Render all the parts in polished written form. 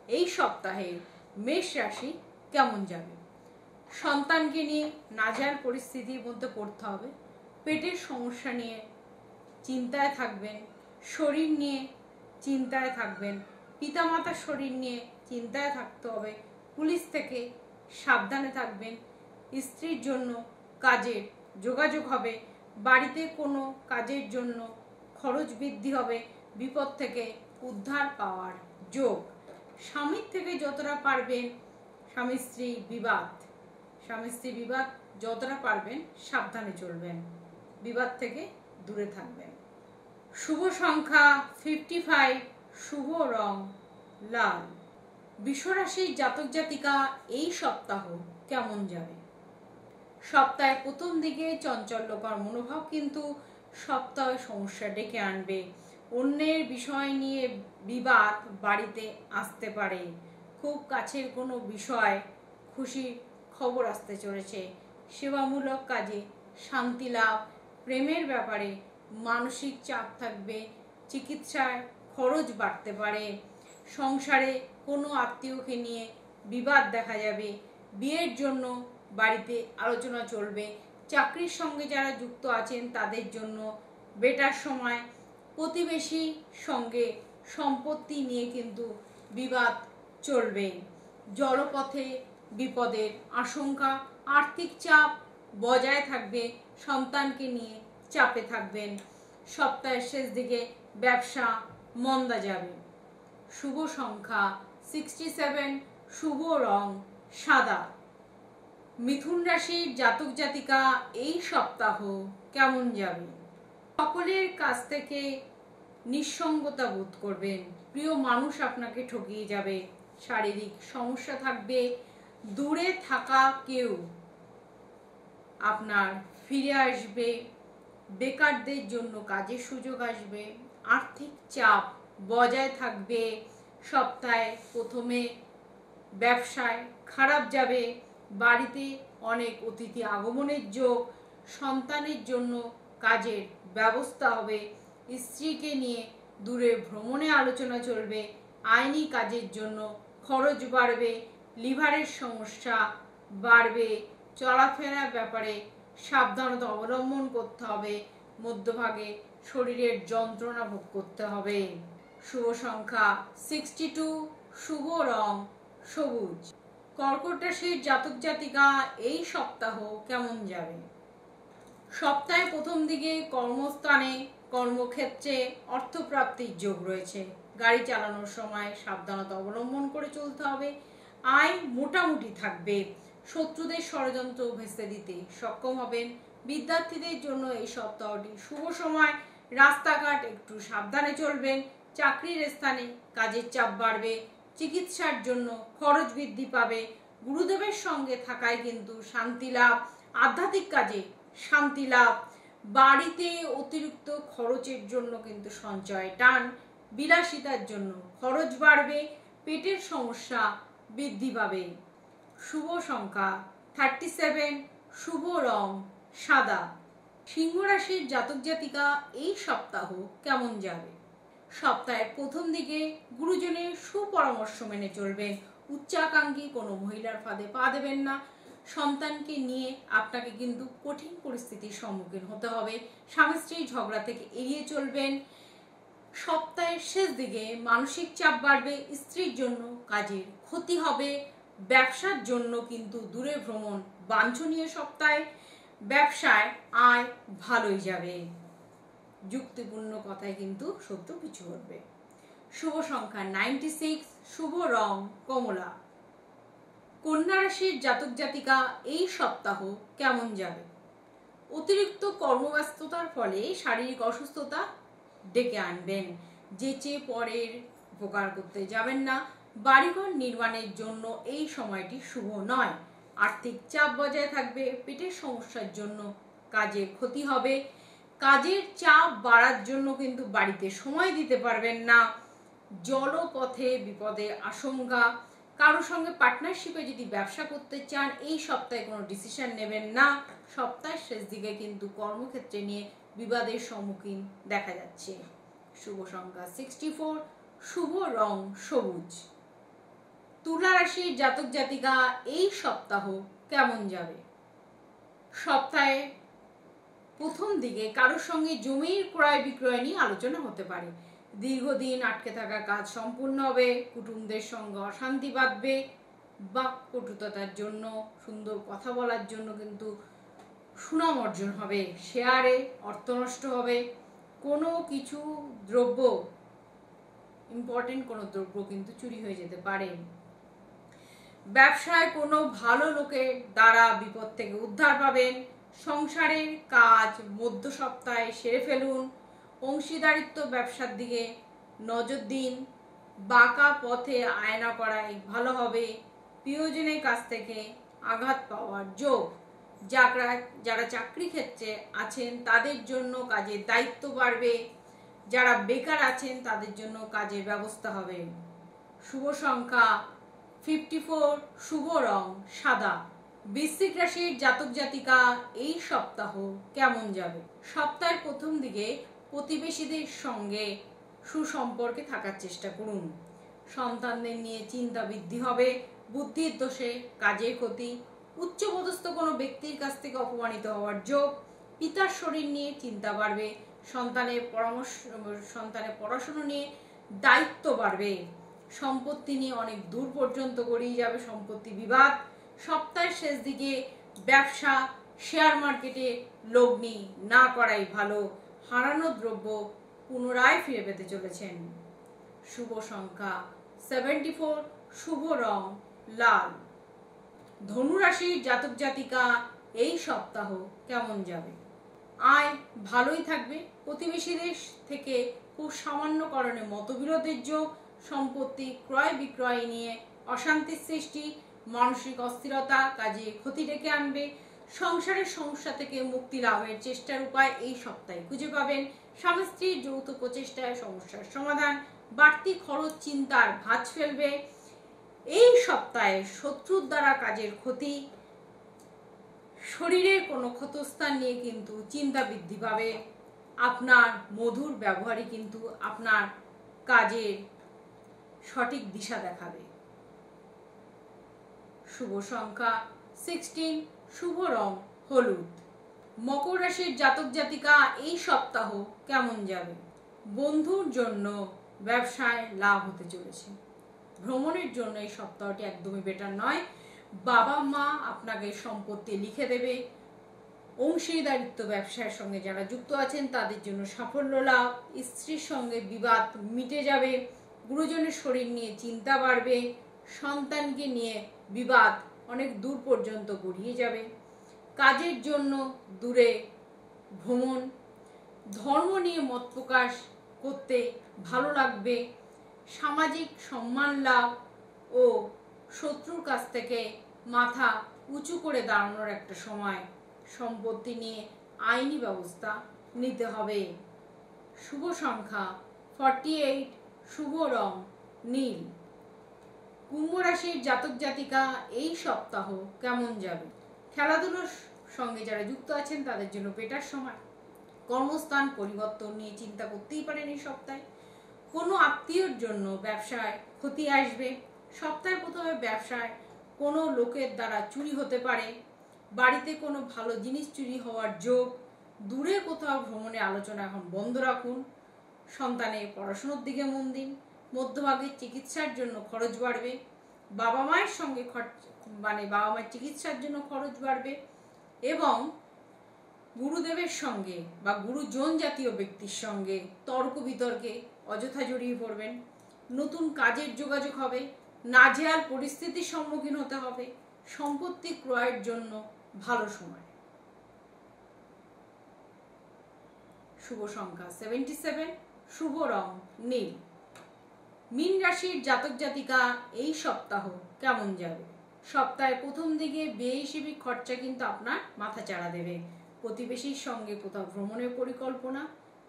এই সপ্তাহে মেষ রাশি কেমন যাবে। সন্তানকে নিয়ে নাজার পরিস্থিতির মধ্যে পড়তে হবে, পেটের সমস্যা নিয়ে চিন্তায় থাকবেন, শরীর নিয়ে চিন্তায় থাকবেন, পিতামাতার শরীর নিয়ে চিন্তায় থাকতে হবে, পুলিশ থেকে সাবধানে থাকবেন, স্ত্রীর জন্য কাজের যোগাযোগ হবে, বাড়িতে কোনো কাজের জন্য খরচ বৃদ্ধি হবে, বিপদ থেকে উদ্ধার পাওয়ার যোগ। স্বামীর থেকে যতটা পারবেন স্বামী স্ত্রী বিবাদ যতটা পারবেন সাবধানে চলবেন, বিবাদ থেকে দূরে থাকবেন। শুভ সংখ্যা 55, শুভ রং লাল। বৃষরাশির জাতক জাতিকা এই সপ্তাহ কেমন যাবে। সপ্তাহের প্রথম দিকে চঞ্চল্যকর মনোভাব কিন্তু সপ্তাহে সমস্যা ডেকে আনবে। অন্যের বিষয় নিয়ে বিবাদ বাড়িতে আসতে পারে। খুব কাছের কোনো বিষয় খুশি খবর আসতে চলেছে। সেবামূলক কাজে শান্তি লাভ, প্রেমের ব্যাপারে মানসিক চাপ থাকবে, চিকিৎসায় খরচ বাড়তে পারে, সংসারে কোনো আত্মীয়কে নিয়ে বিবাদ দেখা যাবে, বিয়ের জন্য বাড়িতে আলোচনা চলবে, চাকরির সঙ্গে যারা যুক্ত আছেন তাদের জন্য বেটার সময়, প্রতিবেশী সঙ্গে সম্পত্তি নিয়ে কিন্তু বিবাদ চলবে, জলপথে বিপদের আশঙ্কা, আর্থিক চাপ বজায় থাকবে, সন্তানকে নিয়ে চাপে থাকবেন। সপ্তাহের শেষ দিকে ব্যবসা মন্দা যাবে। শুভ সংখ্যা 67, শুভ রং সাদা। মিথুন রাশির জাতক জাতিকা এই সপ্তাহ কেমন যাবে। সকলের কাছ থেকে নিঃসঙ্গতা বোধ করবেন, প্রিয় মানুষ আপনাকে ঠকিয়ে যাবে, শারীরিক সমস্যা থাকবে, দূরে থাকা কেউ আপনার ফিরে আসবে, বেকারদের জন্য কাজের সুযোগ আসবে, আর্থিক চাপ বজায় থাকবে। সপ্তাহে প্রথমে ব্যবসায় খারাপ যাবে, বাড়িতে অনেক অতিথি আগমনের যোগ, সন্তানের জন্য কাজের ব্যবস্থা হবে, স্ত্রীকে নিয়ে দূরে ভ্রমণে আলোচনা চলবে, আইনি কাজের জন্য খরচ বাড়বে, লিভারের সমস্যা বাড়বে, চলাফেরার ব্যাপারে সাবধানতা অবলম্বন করতে হবে, মধ্যভাগে শরীরের যন্ত্রণা ভোগ করতে হবে। শুভ সংখ্যা 62, শুভ রং সবুজ। কর্কট রাশির জাতক জাতিকা এই সপ্তাহ কেমন যাবে। সপ্তাহের প্রথম দিকে কর্মস্থানে কর্মক্ষেত্রে অর্থপ্রাপ্তির যোগ রয়েছে, গাড়ি চালানোর সময় সাবধানতা অবলম্বন করে চলতে হবে, আয় মোটামুটি থাকবে, শত্রুদের ষড়যন্ত্র ভেস্তে দিতে সক্ষম হবেন। বিদ্যার্থীদের জন্য এই সপ্তাহটি শুভ সময়, রাস্তাঘাট একটু সাবধানে চলবেন, চাকরির স্থানে কাজের চাপ বাড়বে, চিকিৎসার জন্য খরচ বৃদ্ধি পাবে, গুরুদেবের সঙ্গে থাকায় কিন্তু শান্তি লাভ, আধ্যাত্মিক কাজে শান্তি লাভ, বাড়িতে অতিরিক্ত খরচের জন্য কিন্তু সঞ্চয় টান, বিলাসিতার জন্য খরচ বাড়বে, পেটের সমস্যা বৃদ্ধি পাবে। শুভ সংখ্যা 37, শুভ রং সাদা। সিংহ রাশির জাতক জাতিকা এই সপ্তাহ কেমন যাবে। সপ্তাহের প্রথম দিকে গুরুজনের সুপরামর্শ মেনে চলবেন, উচ্চাকাঙ্ক্ষী কোনো মহিলার ফাঁদে পা দেবেন না, সন্তানকে নিয়ে আপনাকে কিন্তু কঠিন পরিস্থিতির সম্মুখীন হতে হবে, স্বামী স্ত্রী ঝগড়া থেকে এড়িয়ে চলবেন। সপ্তাহের শেষ দিকে মানসিক চাপ বাড়বে, স্ত্রীর জন্য কাজের ক্ষতি হবে, ব্যবসার জন্য কিন্তু দূরে ভ্রমণ বাঞ্ছনীয়। সপ্তাহে ব্যবসায় আয় ভালোই যাবে, যুক্তিপূর্ণ কথায় কিন্তু সত্য পিছু হটবে। শুভ সংখ্যা 96, শুভ রং কমলা। কন্যা রাশির জাতক জাতিকা এই সপ্তাহ কেমন যাবে। অতিরিক্ত কর্মব্যস্ততার ফলে শারীরিক অসুস্থতা ডেকে আনবেন, যেচে পরের উপকার করতে যাবেন না, বাড়িঘর নির্মাণের জন্য এই সময়টি শুভ নয়, আর্থিক চাপ বজায় থাকবে, পেটের সমস্যার জন্য কাজের ক্ষতি হবে, কাজের চাপ বাড়ার জন্য কিন্তু বাড়িতে সময় দিতে পারবেন না, জলপথে বিপদের আশঙ্কা, কারোর সঙ্গে পার্টনারশিপে যদি ব্যবসা করতে চান এই সপ্তাহে কোনো ডিসিশন নেবেন না। সপ্তাহের শেষ দিকে কিন্তু কর্মক্ষেত্রে নিয়ে বিবাদের সম্মুখীন দেখা যাচ্ছে। শুভ সংখ্যা 64, শুভ রং সবুজ। তুলা রাশির জাতক জাতিকা এই সপ্তাহ কেমন যাবে? সপ্তাহে প্রথম দিকে কারোর সঙ্গে জমির ক্রয় বিক্রয় নিয়ে আলোচনা হতে পারে। দীর্ঘদিন আটকে থাকা কাজ সম্পূর্ণ হবে, কুটুমদের সঙ্গে অশান্তি বাঁধবে, বাকপটুতার জন্য, সুন্দর কথা বলার জন্য কিন্তু সুনাম অর্জন হবে, শেয়ারে অর্থ নষ্ট হবে, কোনো কিছু দ্রব্য, ইম্পর্টেন্ট কোনো দ্রব্য কিন্তু চুরি হয়ে যেতে পারে। ব্যবসায় কোনো ভালো লোকের দ্বারা বিপদ থেকে উদ্ধার পাবেন। সংসারের কাজ মধ্য সপ্তাহে সেরে ফেলুন। অংশীদারিত্ব ব্যবসার দিকে নজর দিন। বাঁকা পথে আয়না করাই ভালো হবে। প্রিয়জনের কাছ থেকে আঘাত পাওয়ার যোগ। যারা চাকরি ক্ষেত্রে আছেন তাদের জন্য কাজের দায়িত্ব বাড়বে। যারা বেকার আছেন তাদের জন্য কাজের ব্যবস্থা হবে। শুভ সংখ্যা 54, শুভ রং সাদা। বৃশ্চিক রাশির জাতক জাতিকা এই সপ্তাহ কেমন যাবে? সপ্তাহের প্রথম দিকে প্রতিবেশীদের সঙ্গে সুসম্পর্কে থাকার চেষ্টা করুন। সন্তানদের নিয়ে চিন্তা বৃদ্ধি হবে। বুদ্ধির দোষে কাজের ক্ষতি। উচ্চপদস্থ কোনো ব্যক্তির কাছ থেকে অপমানিত হওয়ার যোগ। পিতার শরীর নিয়ে চিন্তা বাড়বে। সন্তানের পড়াশোনা নিয়ে দায়িত্ব বাড়বে। সম্পত্তি নিয়ে অনেক দূর পর্যন্ত গড়িয়ে যাবে সম্পত্তি বিবাদ। সপ্তাহের শেষ দিকে ব্যবসা, শেয়ার মার্কেটে লগ্নি না করাই ভালো। হারানো দ্রব্য পুনরায় ফিরে পেতে চলেছেন। শুভ সংখ্যা 74, শুভ রং লাল। ধনু রাশির জাতক জাতিকা এই সপ্তাহ কেমন যাবে? আয় ভালোই থাকবে। প্রতিবেশীদের থেকে খুব সামান্য কারণে মতবিরোধের যোগ। সম্পত্তি ক্রয় বিক্রয় নিয়ে অশান্তির সৃষ্টি। মানসিক অস্থিরতা কাজে ক্ষতি ডেকে আনবে। সংসারের সমস্যা থেকে মুক্তি লাভের চেষ্টার উপায় এই সপ্তাহে খুঁজে পাবেন। স্বামী স্ত্রীর যৌথ প্রচেষ্টায় সমস্যার সমাধান। বাড়তি খরচ চিন্তার ভাঁজ ফেলবে। এই সপ্তাহে শত্রুর দ্বারা কাজের ক্ষতি। শরীরের কোনো ক্ষতস্থান নিয়ে কিন্তু চিন্তা বৃদ্ধি পাবে। আপনার মধুর ব্যবহারই কিন্তু আপনার কাজের সঠিক দিশা দেখাবে। শুভ সংখ্যা 16, শুভ রং হলুদ। মকর রাশির জাতক জাতিকা এই সপ্তাহ কেমন যাবে? বন্ধুর জন্য ব্যবসায় লাভ হতে চলেছে। ভ্রমণের জন্য এই সপ্তাহটি একদমই বেটার নয়। বাবা মা আপনাকে সম্পত্তি লিখে দেবে। অংশীদারিত্ব ব্যবসার সঙ্গে যারা যুক্ত আছেন তাদের জন্য সাফল্য লাভ। স্ত্রীর সঙ্গে বিবাদ মিটে যাবে। গুরুজনের শরীর নিয়ে চিন্তা বাড়বে। সন্তানকে নিয়ে বিবাদ অনেক দূর পর্যন্ত গড়িয়ে যাবে। কাজের জন্য দূরে ভ্রমণ। ধর্ম নিয়ে মত প্রকাশ করতে ভালো লাগবে। সামাজিক সম্মান লাভ ও শত্রুর কাছ থেকে মাথা উঁচু করে দাঁড়ানোর একটা সময়। সম্পত্তি নিয়ে আইনি ব্যবস্থা নিতে হবে। শুভ সংখ্যা 48, শুভ রং নীল। কুম্ভ রাশির জাতক জাতিকা এই সপ্তাহ কেমন যাবে? খেলাধুলোর সঙ্গে যারা যুক্ত আছেন তাদের জন্য বেটার সময়। কর্মস্থান পরিবর্তন নিয়ে চিন্তা করতেই পারেন এই সপ্তাহে। কোনো আত্মীয়র জন্য ব্যবসায় ক্ষতি আসবে। সপ্তাহে প্রথমে ব্যবসায় কোনো লোকের দ্বারা চুরি হতে পারে। বাড়িতে কোনো ভালো জিনিস চুরি হওয়ার যোগ। দূরে কোথাও ভ্রমণে আলোচনা এখন বন্ধ রাখুন। সন্তানের পড়াশোনার দিকে মন দিন। মধ্যভাগে চিকিৎসার জন্য খরচ বাড়বে। বাবা মায়ের সঙ্গে বাবা মায়ের চিকিৎসার জন্য খরচ বাড়বে এবং গুরুদেবের সঙ্গে বা গুরুজন জাতীয় ব্যক্তির সঙ্গে তর্ক বিতর্কে অযথা জড়িয়ে পড়বেন। নতুন কাজের যোগাযোগ হবে। নাজেহাল পরিস্থিতির সম্মুখীন হতে হবে। সম্পত্তি ক্রয়ের জন্য ভালো সময়। শুভ সংখ্যা 77, শুভ রং নীল। মীন রাশির জাতক জাতিকা এই সপ্তাহ কেমন যাবে? সপ্তাহের প্রথম দিকে বেহিসেবি খরচা কিন্তু আপনার মাথা চাড়া দেবে। প্রতিবেশীর সঙ্গে কোথাও ভ্রমণের পরিকল্পনা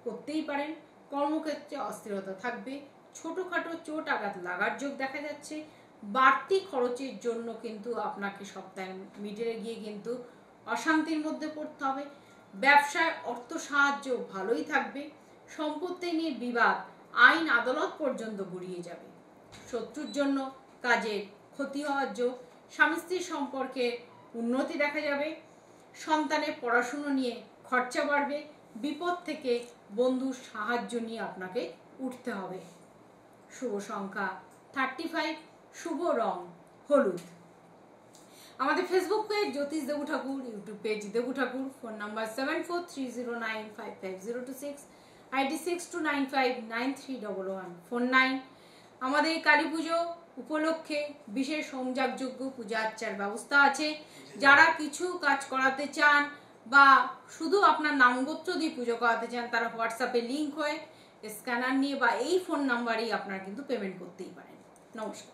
করতেই পারেন। কর্মক্ষেত্রে অস্থিরতা থাকবে। ছোটখাটো চোট আঘাত লাগার যোগ দেখা যাচ্ছে। বাড়তি খরচের জন্য কিন্তু আপনাকে সপ্তাহের মিডলে গিয়ে কিন্তু অশান্তির মধ্যে পড়তে হবে। ব্যবসায় অর্থ সাহায্য ভালোই থাকবে। সম্পত্তি নিয়ে বিবাদ আইন আদালত পর্যন্ত গড়িয়ে যাবে। শত্রুর জন্য কাজের ক্ষতি হওয়ার যোগ, স্বামী স্ত্রীর সম্পর্কে উন্নতি দেখা যাবে, সন্তানের পড়াশুনো নিয়ে খরচা বাড়বে, বিপদ থেকে বন্ধুর সাহায্য নিয়ে আপনাকে উঠতে হবে। শুভ সংখ্যা 35, শুভ রং হলুদ। আমাদের ফেসবুক পেজ জ্যোতিষ দেবু ঠাকুর, ইউটিউব পেজ দেবু ঠাকুর, ফোন নাম্বার 7430955026, আইডি 62959311, ফোন 9। আমাদের কালী পুজো উপলক্ষে বিশেষ হোমযাগযজ্ঞ পূজা আর্চার ব্যবস্থা আছে। যারা কিছু কাজ করাতে চান বা শুধু আপনার নামগোত্র দিয়ে পুজো করাতে চান, তারা হোয়াটসঅ্যাপে লিঙ্ক হয়ে স্ক্যানার নিয়ে বা এই ফোন নাম্বারেই আপনারা কিন্তু পেমেন্ট করতেই পারেন। নমস্কার।